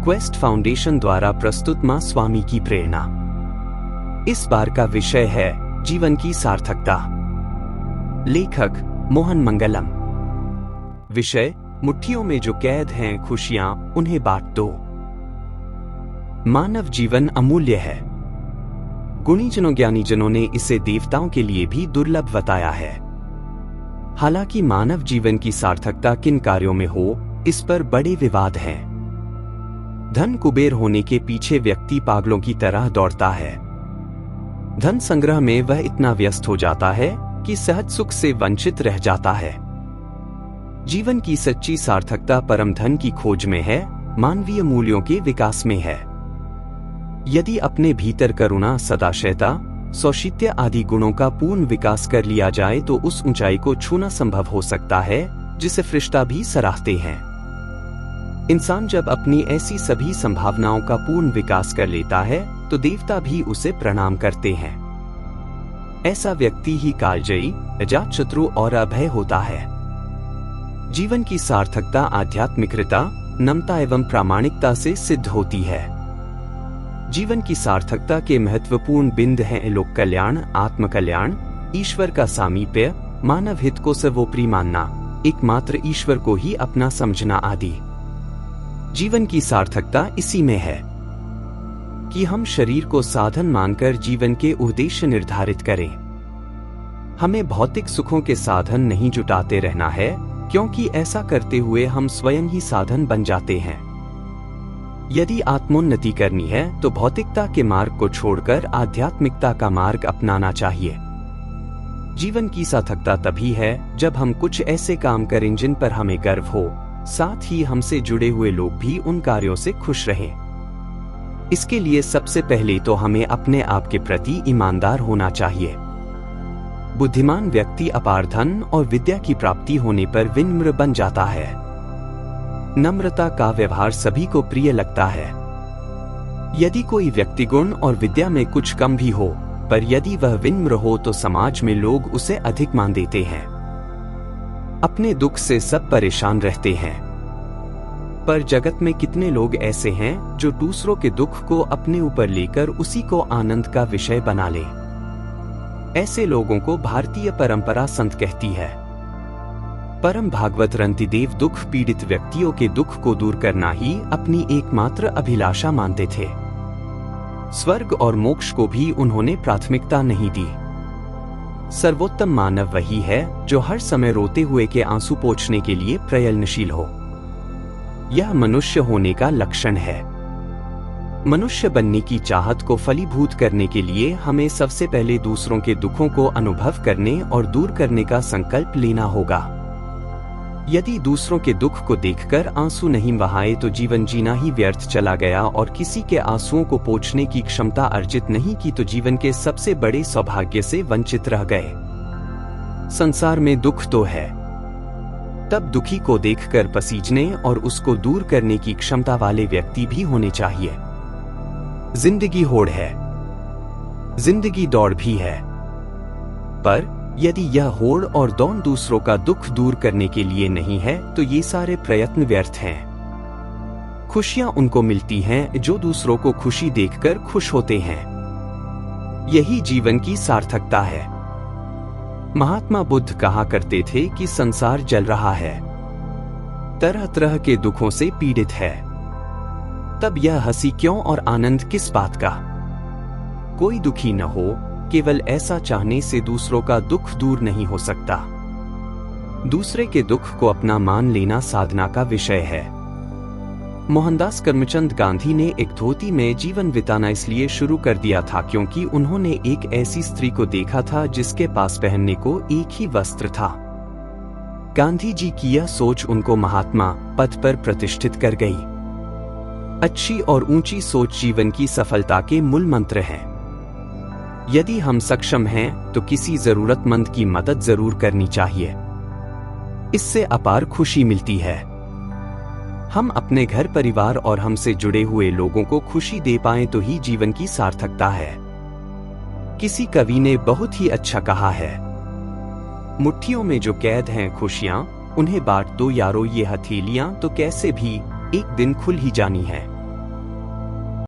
Quest foundation द्वारा प्रस्तुत मां स्वामी की प्रेरणा। इस बार का विषय है जीवन की सार्थकता। लेखक मोहन मंगलम। विषय मुट्ठियों में जो कैद हैं खुशियां उन्हें बांट दो। मानव जीवन अमूल्य है। गुणीजनों ज्ञानीजनों ने इसे देवताओं के लिए भी दुर्लभ बताया है। हालांकि मानव जीवन की सार्थकता किन कार्यों में हो, इस पर बड़े विवाद हैं। धन कुबेर होने के पीछे व्यक्ति पागलों की तरह दौड़ता है। धन संग्रह में वह इतना व्यस्त हो जाता है कि सहज सुख से वंचित रह जाता है। जीवन की सच्ची सार्थकता परम धन की खोज में है, मानवीय मूल्यों के विकास में है। यदि अपने भीतर करुणा, सदाशयता, सौशील्य आदि गुणों का पूर्ण विकास कर लिया जाए तो उस ऊंचाई को छूना संभव हो सकता है जिसे फरिश्ता भी सराहते हैं। इंसान जब अपनी ऐसी सभी संभावनाओं का पूर्ण विकास कर लेता है तो देवता भी उसे प्रणाम करते हैं। ऐसा व्यक्ति ही कालजयी, अजातशत्रु और अभय होता है। जीवन की सार्थकता आध्यात्मिकता, नम्रता एवं प्रामाणिकता से सिद्ध होती है। जीवन की सार्थकता के महत्वपूर्ण बिंदु हैं लोक कल्याण, आत्म कल्याण, ईश्वर का सामीप्य, मानव हित को सर्वोपरि मानना, एकमात्र ईश्वर को ही अपना समझना आदि। जीवन की सार्थकता इसी में है कि हम शरीर को साधन मानकर जीवन के उद्देश्य निर्धारित करें। हमें भौतिक सुखों के साधन नहीं जुटाते रहना है, क्योंकि ऐसा करते हुए हम स्वयं ही साधन बन जाते हैं। यदि आत्मोन्नति करनी है तो भौतिकता के मार्ग को छोड़कर आध्यात्मिकता का मार्ग अपनाना चाहिए। जीवन की सार्थकता तभी है जब हम कुछ ऐसे काम करें जिन पर हमें गर्व हो, साथ ही हमसे जुड़े हुए लोग भी उन कार्यों से खुश रहें। इसके लिए सबसे पहले तो हमें अपने आप के प्रति ईमानदार होना चाहिए। बुद्धिमान व्यक्ति अपार धन और विद्या की प्राप्ति होने पर विनम्र बन जाता है। नम्रता का व्यवहार सभी को प्रिय लगता है। यदि कोई व्यक्ति गुण और विद्या में कुछ कम भी हो, पर यदि वह विनम्र हो तो समाज में लोग उसे अधिक मान देते हैं। अपने दुख से सब परेशान रहते हैं, पर जगत में कितने लोग ऐसे हैं जो दूसरों के दुख को अपने ऊपर लेकर उसी को आनंद का विषय बना ले। ऐसे लोगों को भारतीय परंपरा संत कहती है। परम भागवत रंतिदेव दुख पीड़ित व्यक्तियों के दुख को दूर करना ही अपनी एकमात्र अभिलाषा मानते थे। स्वर्ग और मोक्ष को भी उन्होंने प्राथमिकता नहीं दी। सर्वोत्तम मानव वही है जो हर समय रोते हुए के आंसू पोंछने के लिए प्रयत्नशील हो। यह मनुष्य होने का लक्षण है। मनुष्य बनने की चाहत को फलीभूत करने के लिए हमें सबसे पहले दूसरों के दुखों को अनुभव करने और दूर करने का संकल्प लेना होगा। यदि दूसरों के दुख को देखकर आंसू नहीं बहाए तो जीवन जीना ही व्यर्थ चला गया, और किसी के आंसुओं को पोंछने की क्षमता अर्जित नहीं की तो जीवन के सबसे बड़े सौभाग्य से वंचित रह गए। संसार में दुख तो है, तब दुखी को देखकर पसीजने और उसको दूर करने की क्षमता वाले व्यक्ति भी होने चाहिए। जिंदगी होड़ है, जिंदगी दौड़ भी है, पर यदि यह होड़ और दौड़ दूसरों का दुख दूर करने के लिए नहीं है तो ये सारे प्रयत्न व्यर्थ हैं। खुशियां उनको मिलती हैं जो दूसरों को खुशी देखकर खुश होते हैं। यही जीवन की सार्थकता है। महात्मा बुद्ध कहा करते थे कि संसार जल रहा है, तरह तरह के दुखों से पीड़ित है, तब यह हंसी क्यों और आनंद किस बात का। कोई दुखी न हो, केवल ऐसा चाहने से दूसरों का दुख दूर नहीं हो सकता। दूसरे के दुख को अपना मान लेना साधना का विषय है। मोहनदास करमचंद गांधी ने एक धोती में जीवन बिताना इसलिए शुरू कर दिया था क्योंकि उन्होंने एक ऐसी स्त्री को देखा था जिसके पास पहनने को एक ही वस्त्र था। गांधी जी की यह सोच उनको महात्मा पद पर प्रतिष्ठित कर गई। अच्छी और ऊंची सोच जीवन की सफलता के मूल मंत्र हैं। यदि हम सक्षम हैं तो किसी जरूरतमंद की मदद जरूर करनी चाहिए। इससे अपार खुशी मिलती है। हम अपने घर परिवार और हमसे जुड़े हुए लोगों को खुशी दे पाएं तो ही जीवन की सार्थकता है। किसी कवि ने बहुत ही अच्छा कहा है, मुट्ठियों में जो कैद हैं खुशियां, उन्हें बांट दो यारो ये हथेलियां तो कैसे भी एक दिन खुल ही जानी है।